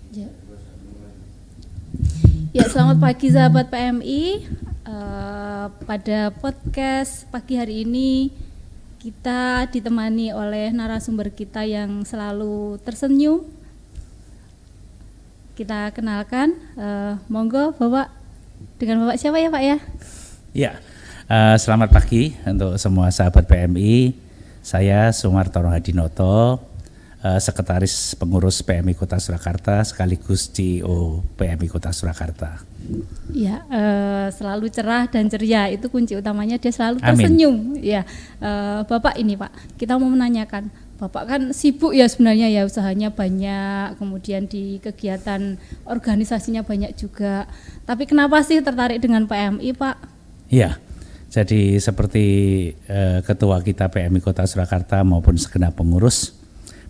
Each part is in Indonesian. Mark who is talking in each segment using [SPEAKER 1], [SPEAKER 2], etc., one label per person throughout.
[SPEAKER 1] Ya. Ya, selamat pagi sahabat PMI. Pada podcast pagi hari ini kita ditemani oleh narasumber kita yang selalu tersenyum. Kita kenalkan, monggo Bapak. Dengan Bapak siapa ya Pak ya?
[SPEAKER 2] Ya, selamat pagi untuk semua sahabat PMI. Saya Sumartono Hadinoto, Sekretaris Pengurus PMI Kota Surakarta sekaligus CEO PMI Kota Surakarta.
[SPEAKER 1] Ya, selalu cerah dan ceria, itu kunci utamanya, dia selalu tersenyum. Amin. Ya, Bapak ini Pak, kita mau menanyakan, Bapak kan sibuk ya sebenarnya ya, usahanya banyak, kemudian di kegiatan organisasinya banyak juga. Tapi kenapa sih tertarik dengan PMI Pak?
[SPEAKER 2] Ya, jadi seperti Ketua kita PMI Kota Surakarta maupun segenap pengurus,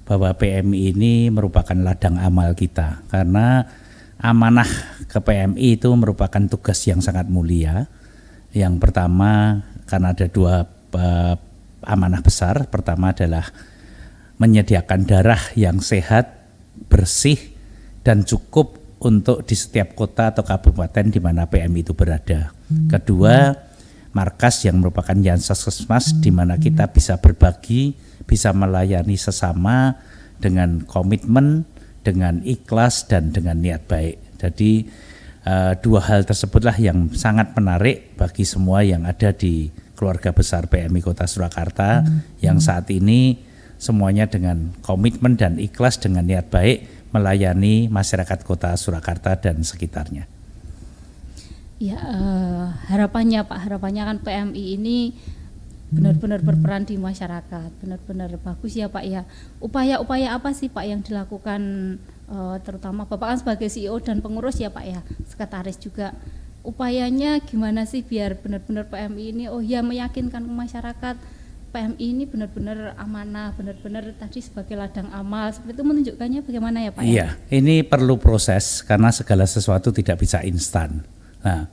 [SPEAKER 2] bahwa PMI ini merupakan ladang amal kita, karena amanah ke PMI itu merupakan tugas yang sangat mulia. Yang pertama, karena ada dua amanah besar. Pertama adalah menyediakan darah yang sehat, bersih, dan cukup untuk di setiap kota atau kabupaten di mana PMI itu berada. Kedua, markas yang merupakan Yansaskesmas di mana kita bisa berbagi, bisa melayani sesama dengan komitmen, dengan ikhlas dan dengan niat baik. Jadi dua hal tersebutlah yang sangat menarik bagi semua yang ada di keluarga besar PMI Kota Surakarta yang saat ini semuanya dengan komitmen dan ikhlas dengan niat baik melayani masyarakat Kota Surakarta dan sekitarnya.
[SPEAKER 1] Ya, harapannya kan PMI ini benar-benar berperan di masyarakat, benar-benar bagus ya Pak ya. Upaya-upaya apa sih Pak yang dilakukan, terutama Bapak kan sebagai CEO dan pengurus ya Pak ya, sekretaris juga. Upayanya gimana sih biar benar-benar PMI ini meyakinkan ke masyarakat PMI ini benar-benar amanah, benar-benar tadi sebagai ladang amal, seperti itu menunjukkannya bagaimana ya Pak ya?
[SPEAKER 2] Iya, ini perlu proses karena segala sesuatu tidak bisa instan. Nah,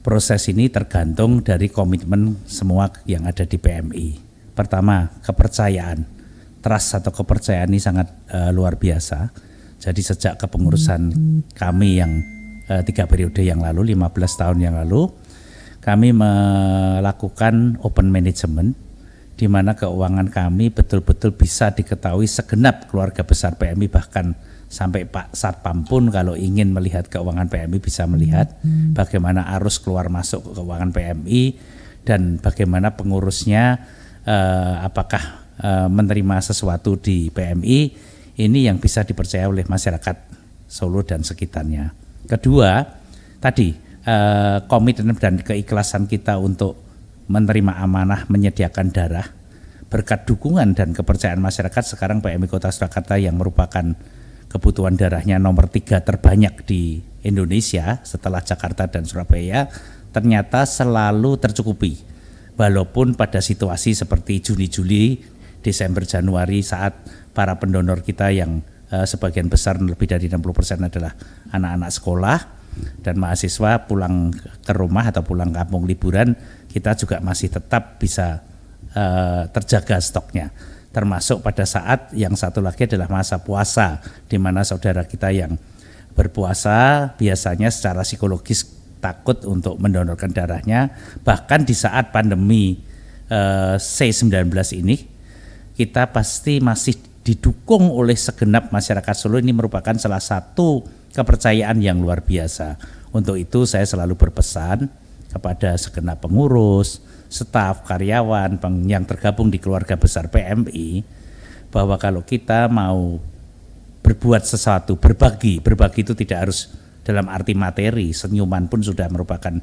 [SPEAKER 2] proses ini tergantung dari komitmen semua yang ada di PMI. Pertama, kepercayaan. Trust atau kepercayaan ini sangat luar biasa. Jadi sejak kepengurusan kami yang 3 periode yang lalu, 15 tahun yang lalu, kami melakukan open management di mana keuangan kami betul-betul bisa diketahui segenap keluarga besar PMI, bahkan sampai Pak Satpam pun kalau ingin melihat keuangan PMI bisa melihat bagaimana arus keluar masuk keuangan PMI dan bagaimana pengurusnya apakah menerima sesuatu di PMI, ini yang bisa dipercaya oleh masyarakat Solo dan sekitarnya. Kedua, tadi komitmen dan keikhlasan kita untuk menerima amanah menyediakan darah. Berkat dukungan dan kepercayaan masyarakat, sekarang PMI Kota Surakarta yang merupakan kebutuhan darahnya nomor 3 terbanyak di Indonesia setelah Jakarta dan Surabaya, ternyata selalu tercukupi. Walaupun pada situasi seperti Juni-Juli, Desember, Januari saat para pendonor kita yang sebagian besar lebih dari 60% adalah anak-anak sekolah dan mahasiswa pulang ke rumah atau pulang kampung liburan, kita juga masih tetap bisa terjaga stoknya. Termasuk pada saat yang satu lagi adalah masa puasa, di mana saudara kita yang berpuasa biasanya secara psikologis takut untuk mendonorkan darahnya. Bahkan di saat pandemi C19 ini, kita pasti masih didukung oleh segenap masyarakat Solo. Ini merupakan salah satu kepercayaan yang luar biasa. Untuk itu saya selalu berpesan kepada segenap pengurus, staf, karyawan yang tergabung di keluarga besar PMI, bahwa kalau kita mau berbuat sesuatu, berbagi itu tidak harus dalam arti materi, senyuman pun sudah merupakan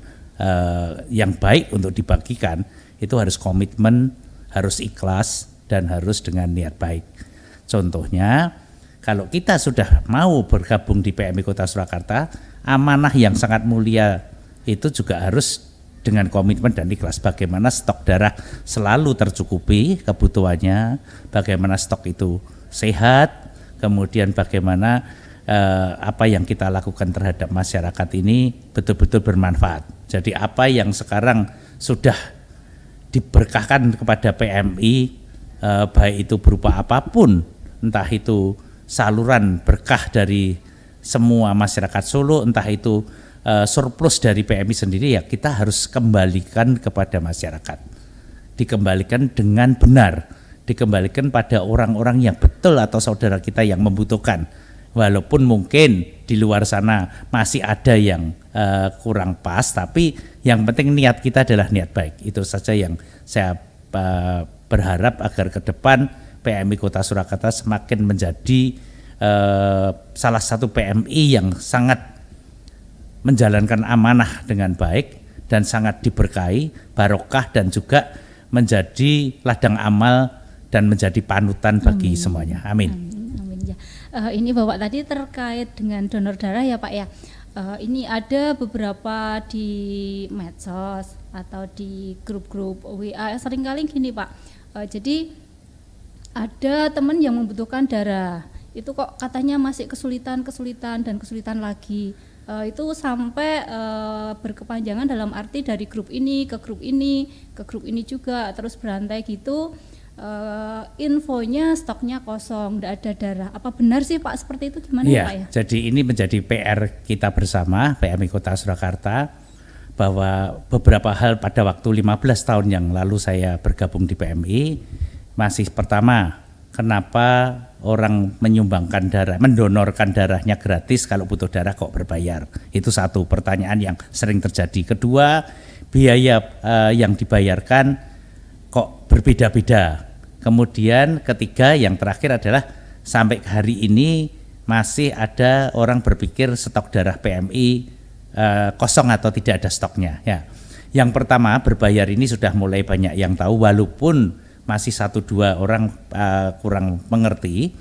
[SPEAKER 2] yang baik untuk dibagikan. Itu harus komitmen, harus ikhlas, dan harus dengan niat baik. Contohnya, kalau kita sudah mau bergabung di PMI Kota Surakarta, amanah yang sangat mulia itu juga harus dengan komitmen dan ikhlas. Bagaimana stok darah selalu tercukupi kebutuhannya, bagaimana stok itu sehat, kemudian bagaimana apa yang kita lakukan terhadap masyarakat ini betul-betul bermanfaat. Jadi apa yang sekarang sudah diberkahkan kepada PMI, baik itu berupa apapun, entah itu saluran berkah dari semua masyarakat Solo, entah itu surplus dari PMI sendiri, ya kita harus kembalikan kepada masyarakat, dikembalikan dengan benar, dikembalikan pada orang-orang yang betul atau saudara kita yang membutuhkan. Walaupun mungkin di luar sana masih ada yang kurang pas, tapi yang penting niat kita adalah niat baik. Itu saja yang saya berharap agar ke depan PMI Kota Surakarta semakin menjadi salah satu PMI yang sangat menjalankan amanah dengan baik dan sangat diberkahi, barokah, dan juga menjadi ladang amal dan menjadi panutan bagi semuanya. Amin.
[SPEAKER 1] Amin ya. Ini Bapak tadi terkait dengan donor darah ya Pak ya. Ini ada beberapa di medsos atau di grup-grup WA seringkali gini Pak. Jadi ada teman yang membutuhkan darah. Itu kok katanya masih kesulitan lagi. Itu sampai berkepanjangan dalam arti dari grup ini ke grup ini juga terus berantai gitu. Infonya stoknya kosong, tidak ada darah. Apa benar sih Pak seperti itu, gimana
[SPEAKER 2] ya,
[SPEAKER 1] Pak ya?
[SPEAKER 2] Jadi ini menjadi PR kita bersama PMI Kota Surakarta, bahwa beberapa hal pada waktu 15 tahun yang lalu saya bergabung di PMI, masih pertama, kenapa orang menyumbangkan darah, mendonorkan darahnya gratis, kalau butuh darah kok berbayar? Itu satu pertanyaan yang sering terjadi. Kedua, biaya yang dibayarkan kok berbeda-beda. Kemudian ketiga, yang terakhir adalah sampai hari ini masih ada orang berpikir stok darah PMI kosong atau tidak ada stoknya. Ya. Yang pertama, berbayar ini sudah mulai banyak yang tahu, walaupun masih 1-2 orang kurang mengerti,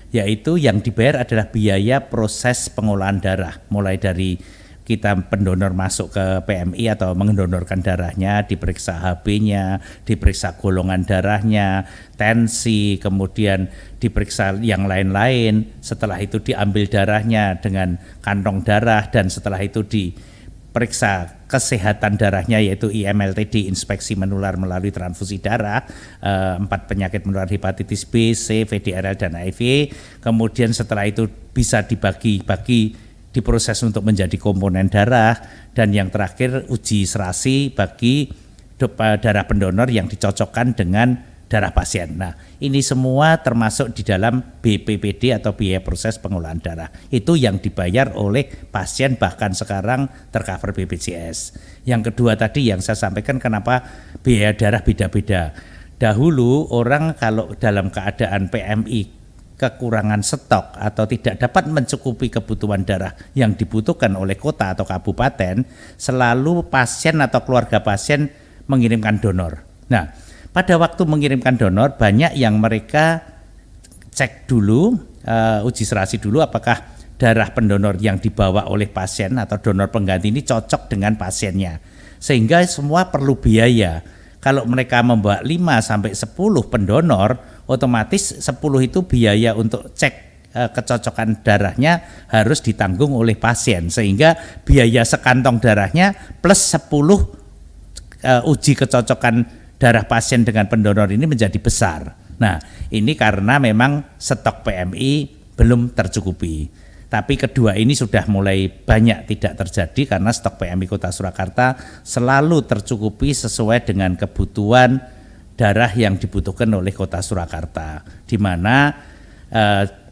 [SPEAKER 2] yaitu yang dibayar adalah biaya proses pengolahan darah, mulai dari kita pendonor masuk ke PMI atau mendonorkan darahnya, diperiksa HB-nya, diperiksa golongan darahnya, tensi, kemudian diperiksa yang lain-lain, setelah itu diambil darahnya dengan kantong darah, dan setelah itu diperiksa kesehatan darahnya, yaitu IMLTD, inspeksi menular melalui transfusi darah, 4 penyakit menular, hepatitis B, C, VDRL, dan HIV. Kemudian setelah itu bisa dibagi-bagi, diproses untuk menjadi komponen darah, dan yang terakhir uji serasi bagi darah pendonor yang dicocokkan dengan darah pasien. Nah, ini semua termasuk di dalam BPPD atau biaya proses pengolahan darah. Itu yang dibayar oleh pasien, bahkan sekarang tercover BPJS. Yang kedua tadi yang saya sampaikan, kenapa biaya darah beda-beda. Dahulu orang kalau dalam keadaan PMI kekurangan stok atau tidak dapat mencukupi kebutuhan darah yang dibutuhkan oleh kota atau kabupaten, selalu pasien atau keluarga pasien mengirimkan donor. Nah, pada waktu mengirimkan donor, banyak yang mereka cek dulu, uji serasi dulu apakah darah pendonor yang dibawa oleh pasien atau donor pengganti ini cocok dengan pasiennya. Sehingga semua perlu biaya. Kalau mereka membawa 5-10 pendonor, otomatis 10 itu biaya untuk cek kecocokan darahnya harus ditanggung oleh pasien, sehingga biaya sekantong darahnya plus 10 uji kecocokan darah pasien dengan pendonor ini menjadi besar. Nah, ini karena memang stok PMI belum tercukupi. Tapi kedua ini sudah mulai banyak tidak terjadi karena stok PMI Kota Surakarta selalu tercukupi sesuai dengan kebutuhan darah yang dibutuhkan oleh Kota Surakarta, di mana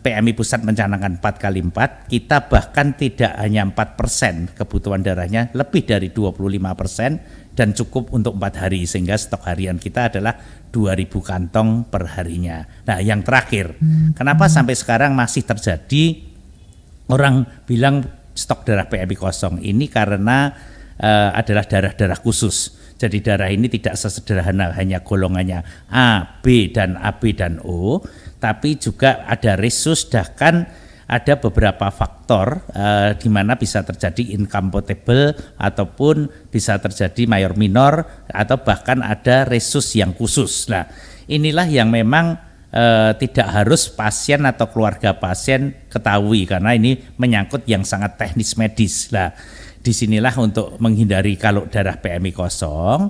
[SPEAKER 2] PMI Pusat mencanangkan 4x4, kita bahkan tidak hanya 4% kebutuhan darahnya, lebih dari 25% dan cukup untuk 4 hari, sehingga stok harian kita adalah 2.000 kantong per harinya. Nah, yang terakhir, kenapa sampai sekarang masih terjadi orang bilang stok darah PMI kosong? Ini karena adalah darah-darah khusus. Jadi darah ini tidak sesederhana hanya golongannya A, B, dan AB dan O, tapi juga ada resus, bahkan ada beberapa faktor di mana bisa terjadi incompatible ataupun bisa terjadi mayor minor atau bahkan ada resus yang khusus. Nah, inilah yang memang tidak harus pasien atau keluarga pasien ketahui karena ini menyangkut yang sangat teknis medis. Nah, disinilah untuk menghindari kalau darah PMI kosong,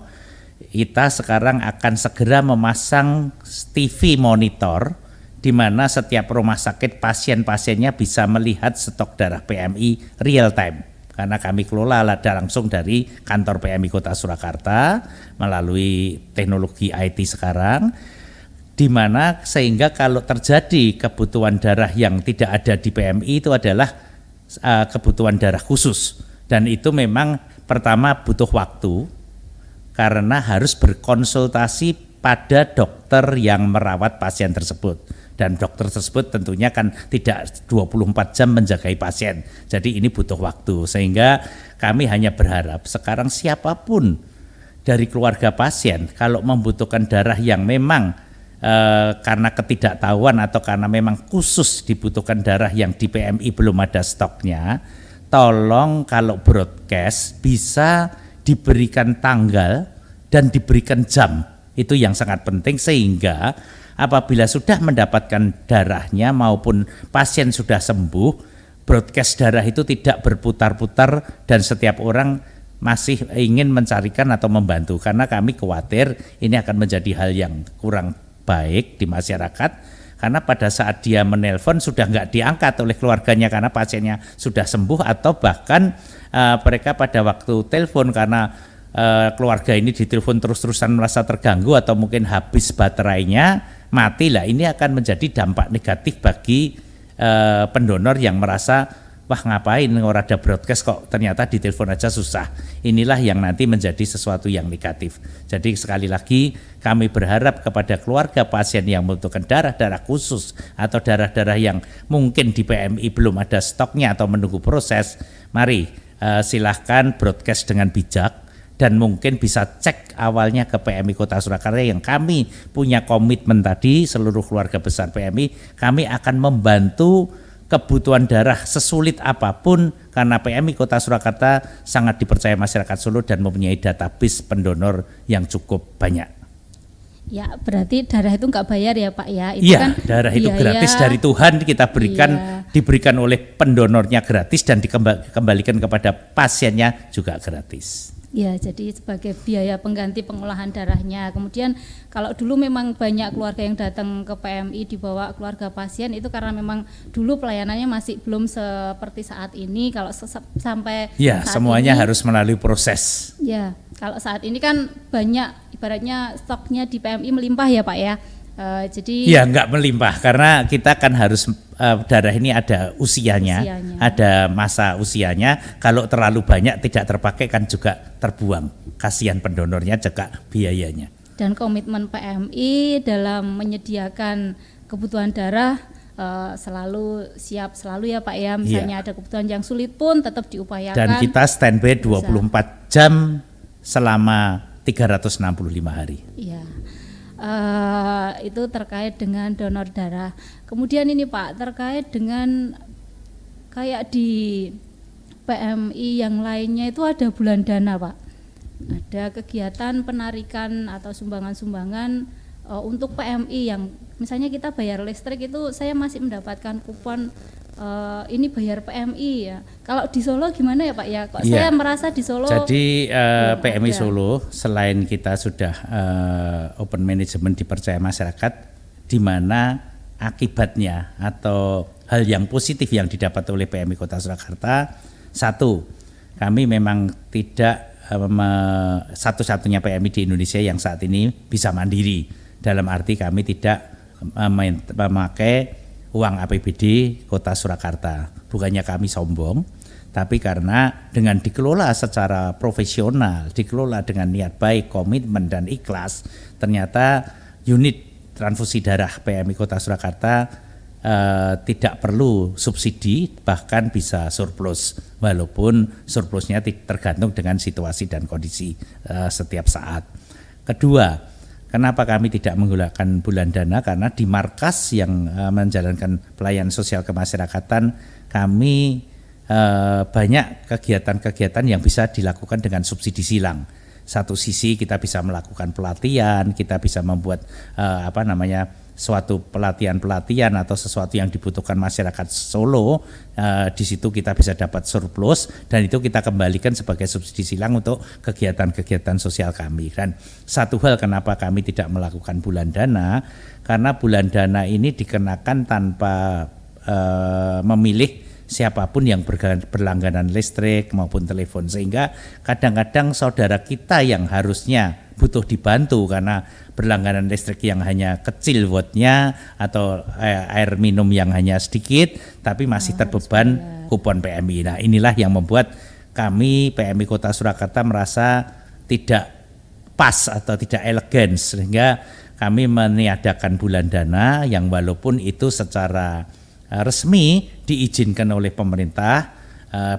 [SPEAKER 2] kita sekarang akan segera memasang TV monitor di di mana setiap rumah sakit pasien-pasiennya bisa melihat stok darah PMI real time. Karena kami kelola langsung dari kantor PMI Kota Surakarta melalui teknologi IT sekarang, di mana sehingga kalau terjadi kebutuhan darah yang tidak ada di PMI itu adalah kebutuhan darah khusus, dan itu memang pertama butuh waktu karena harus berkonsultasi pada dokter yang merawat pasien tersebut, dan dokter tersebut tentunya kan tidak 24 jam menjagai pasien, jadi ini butuh waktu, sehingga kami hanya berharap sekarang siapapun dari keluarga pasien kalau membutuhkan darah yang memang karena ketidaktahuan atau karena memang khusus dibutuhkan darah yang di PMI belum ada stoknya, tolong kalau broadcast bisa diberikan tanggal dan diberikan jam, itu yang sangat penting, sehingga apabila sudah mendapatkan darahnya maupun pasien sudah sembuh, broadcast darah itu tidak berputar-putar dan setiap orang masih ingin mencarikan atau membantu, karena kami khawatir ini akan menjadi hal yang kurang baik di masyarakat, karena pada saat dia menelpon sudah nggak diangkat oleh keluarganya karena pasiennya sudah sembuh, atau bahkan mereka pada waktu telepon karena keluarga ini ditelepon terus-terusan merasa terganggu atau mungkin habis baterainya, mati lah. Ini akan menjadi dampak negatif bagi pendonor yang merasa wah ngapain orang ada broadcast kok ternyata ditelepon aja susah. Inilah yang nanti menjadi sesuatu yang negatif. Jadi sekali lagi kami berharap kepada keluarga pasien yang membutuhkan darah-darah khusus atau darah-darah yang mungkin di PMI belum ada stoknya atau menunggu proses, mari silahkan broadcast dengan bijak, dan mungkin bisa cek awalnya ke PMI Kota Surakarta yang kami punya komitmen tadi, seluruh keluarga besar PMI, kami akan membantu kebutuhan darah sesulit apapun, karena PMI Kota Surakarta sangat dipercaya masyarakat Solo dan mempunyai database pendonor yang cukup banyak.
[SPEAKER 1] Ya, berarti darah itu nggak bayar ya Pak ya? Itu
[SPEAKER 2] iya,
[SPEAKER 1] kan
[SPEAKER 2] darah itu
[SPEAKER 1] biaya,
[SPEAKER 2] gratis dari Tuhan kita berikan, diberikan oleh pendonornya gratis dan dikembalikan kepada pasiennya juga gratis.
[SPEAKER 1] Ya, jadi sebagai biaya pengganti pengolahan darahnya. Kemudian kalau dulu memang banyak keluarga yang datang ke PMI dibawa keluarga pasien, itu karena memang dulu pelayanannya masih belum seperti saat ini. Kalau sampai
[SPEAKER 2] ya
[SPEAKER 1] saat
[SPEAKER 2] semuanya
[SPEAKER 1] ini,
[SPEAKER 2] harus melalui proses.
[SPEAKER 1] Ya, kalau saat ini kan banyak, ibaratnya stoknya di PMI melimpah ya Pak ya. Jadi
[SPEAKER 2] ya nggak melimpah karena kita kan harus darah ini ada usianya, ada masa usianya. Kalau terlalu banyak tidak terpakai kan juga terbuang. Kasihan pendonornya juga biayanya.
[SPEAKER 1] Dan komitmen PMI dalam menyediakan kebutuhan darah selalu siap selalu ya Pak ya. Misalnya ada kebutuhan yang sulit pun tetap diupayakan.
[SPEAKER 2] Dan kita standby 24 jam selama 365 hari.
[SPEAKER 1] Iya. Itu terkait dengan donor darah. Kemudian ini Pak, terkait dengan kayak di PMI yang lainnya itu ada bulan dana Pak, ada kegiatan penarikan atau sumbangan-sumbangan untuk PMI yang misalnya kita bayar listrik itu saya masih mendapatkan kupon ini bayar PMI ya. Kalau di Solo gimana ya Pak ya? Kok saya merasa di Solo.
[SPEAKER 2] Jadi PMI Solo selain kita sudah open management dipercaya masyarakat, di mana akibatnya atau hal yang positif yang didapat oleh PMI Kota Surakarta, satu, kami memang tidak satu-satunya PMI di Indonesia yang saat ini bisa mandiri. Dalam arti kami tidak memakai uang APBD Kota Surakarta. Bukannya kami sombong, tapi karena dengan dikelola secara profesional, dikelola dengan niat baik, komitmen dan ikhlas, ternyata unit transfusi darah PMI Kota Surakarta tidak perlu subsidi, bahkan bisa surplus, walaupun surplusnya tergantung dengan situasi dan kondisi setiap saat. Kedua, kenapa kami tidak menggunakan bulan dana? Karena di markas yang menjalankan pelayanan sosial kemasyarakatan, kami banyak kegiatan-kegiatan yang bisa dilakukan dengan subsidi silang. Satu sisi kita bisa melakukan pelatihan, kita bisa membuat suatu pelatihan-pelatihan atau sesuatu yang dibutuhkan masyarakat Solo, di situ kita bisa dapat surplus dan itu kita kembalikan sebagai subsidi silang untuk kegiatan-kegiatan sosial kami. Dan satu hal kenapa kami tidak melakukan bulan dana, karena bulan dana ini dikenakan tanpa memilih siapapun yang berlangganan listrik maupun telepon, sehingga kadang-kadang saudara kita yang harusnya butuh dibantu karena berlangganan listrik yang hanya kecil wattnya atau air minum yang hanya sedikit tapi masih terbeban kupon PMI. Nah, inilah yang membuat kami PMI Kota Surakarta merasa tidak pas atau tidak elegan, sehingga kami meniadakan bulan dana yang walaupun itu secara resmi diizinkan oleh pemerintah,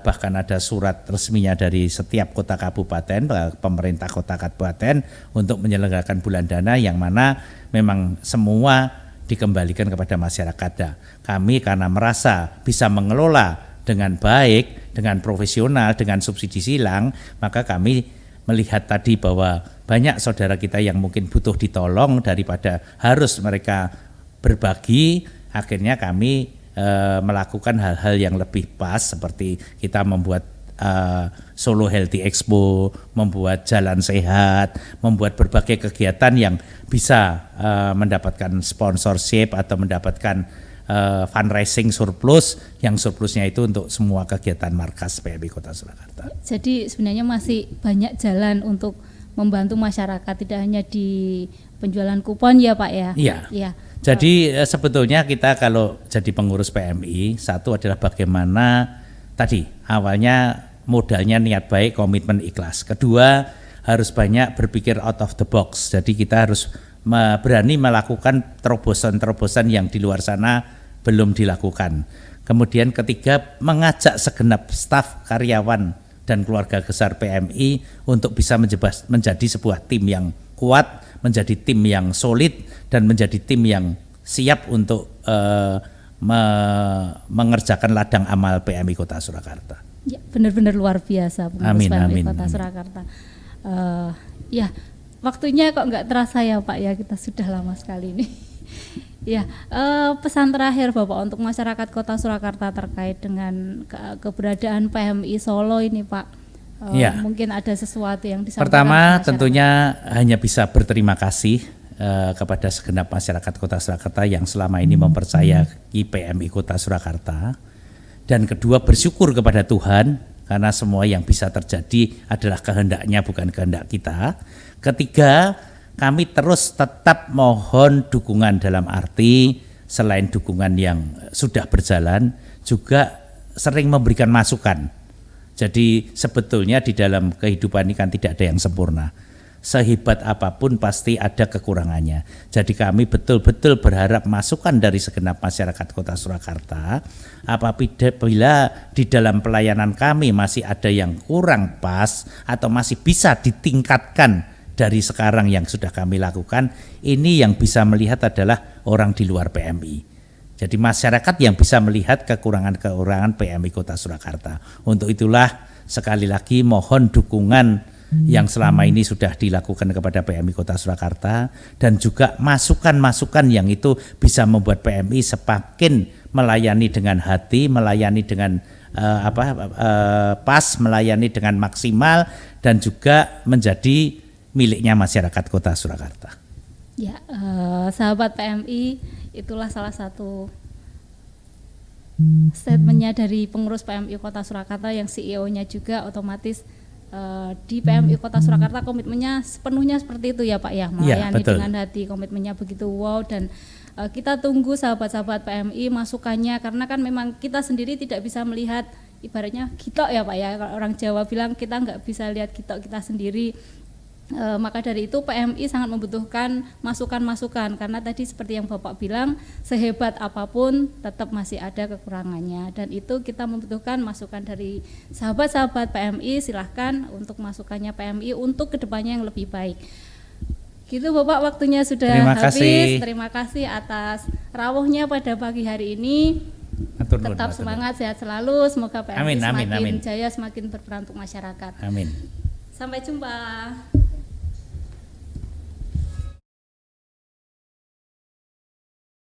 [SPEAKER 2] bahkan ada surat resminya dari setiap kota kabupaten, pemerintah kota kabupaten untuk menyelenggarakan bulan dana yang mana memang semua dikembalikan kepada masyarakat. Nah, kami karena merasa bisa mengelola dengan baik, dengan profesional, dengan subsidi silang, maka kami melihat tadi bahwa banyak saudara kita yang mungkin butuh ditolong daripada harus mereka berbagi, akhirnya kami melakukan hal-hal yang lebih pas seperti kita membuat Solo Healthy Expo, membuat jalan sehat, membuat berbagai kegiatan yang bisa mendapatkan sponsorship atau mendapatkan fundraising surplus, yang surplusnya itu untuk semua kegiatan markas PMI Kota Surakarta.
[SPEAKER 1] Jadi sebenarnya masih banyak jalan untuk membantu masyarakat, tidak hanya di penjualan kupon ya Pak ya?
[SPEAKER 2] Iya.
[SPEAKER 1] Ya.
[SPEAKER 2] Jadi sebetulnya kita kalau jadi pengurus PMI, satu adalah bagaimana tadi awalnya modalnya niat baik, komitmen ikhlas. Kedua harus banyak berpikir out of the box. Jadi kita harus berani melakukan terobosan-terobosan yang di luar sana belum dilakukan. Kemudian ketiga, mengajak segenap staf, karyawan dan keluarga besar PMI untuk bisa menjadi sebuah tim yang kuat, menjadi tim yang solid dan menjadi tim yang siap untuk mengerjakan ladang amal PMI Kota Surakarta.
[SPEAKER 1] Ya, benar-benar luar biasa pengurus PMI Kota Surakarta. Ya, waktunya kok nggak terasa ya Pak ya, kita sudah lama sekali ini. Ya, pesan terakhir Bapak untuk masyarakat Kota Surakarta terkait dengan keberadaan PMI Solo ini Pak.
[SPEAKER 2] Ya.
[SPEAKER 1] Mungkin ada sesuatu yang disampaikan.
[SPEAKER 2] Pertama tentunya hanya bisa berterima kasih kepada segenap masyarakat Kota Surakarta yang selama ini mempercayai PMI Kota Surakarta. Dan kedua, bersyukur kepada Tuhan karena semua yang bisa terjadi adalah kehendaknya, bukan kehendak kita. Ketiga, kami terus tetap mohon dukungan dalam arti selain dukungan yang sudah berjalan, juga sering memberikan masukan. Jadi sebetulnya di dalam kehidupan ini kan tidak ada yang sempurna. Sehebat apapun pasti ada kekurangannya. Jadi kami betul-betul berharap masukan dari segenap masyarakat Kota Surakarta. Apabila di dalam pelayanan kami masih ada yang kurang pas atau masih bisa ditingkatkan dari sekarang yang sudah kami lakukan, ini yang bisa melihat adalah orang di luar PMI. Jadi masyarakat yang bisa melihat kekurangan-kekurangan PMI Kota Surakarta. Untuk itulah sekali lagi mohon dukungan yang selama ini sudah dilakukan kepada PMI Kota Surakarta, dan juga masukan-masukan yang itu bisa membuat PMI semakin melayani dengan hati, melayani dengan pas, melayani dengan maksimal, dan juga menjadi miliknya masyarakat Kota Surakarta.
[SPEAKER 1] Ya, sahabat PMI, itulah salah satu statementnya dari pengurus PMI Kota Surakarta yang CEO-nya juga otomatis di PMI Kota Surakarta komitmennya sepenuhnya seperti itu ya Pak ya, melayani dengan hati, komitmennya begitu wow. Dan kita tunggu sahabat-sahabat PMI masukannya, karena kan memang kita sendiri tidak bisa melihat ibaratnya gitok ya Pak ya, orang Jawa bilang kita nggak bisa lihat gitok kita sendiri. Maka dari itu PMI sangat membutuhkan masukan-masukan, karena tadi seperti yang Bapak bilang, sehebat apapun tetap masih ada kekurangannya, dan itu kita membutuhkan masukan dari sahabat-sahabat PMI. Silahkan untuk masukannya PMI untuk kedepannya yang lebih baik. Gitu Bapak, waktunya sudah habis. Terima kasih atas rawuhnya pada pagi hari ini. Tetap semangat, sehat selalu, semoga PMI semakin jaya, semakin berperan untuk masyarakat.
[SPEAKER 2] Amin.
[SPEAKER 1] Sampai jumpa.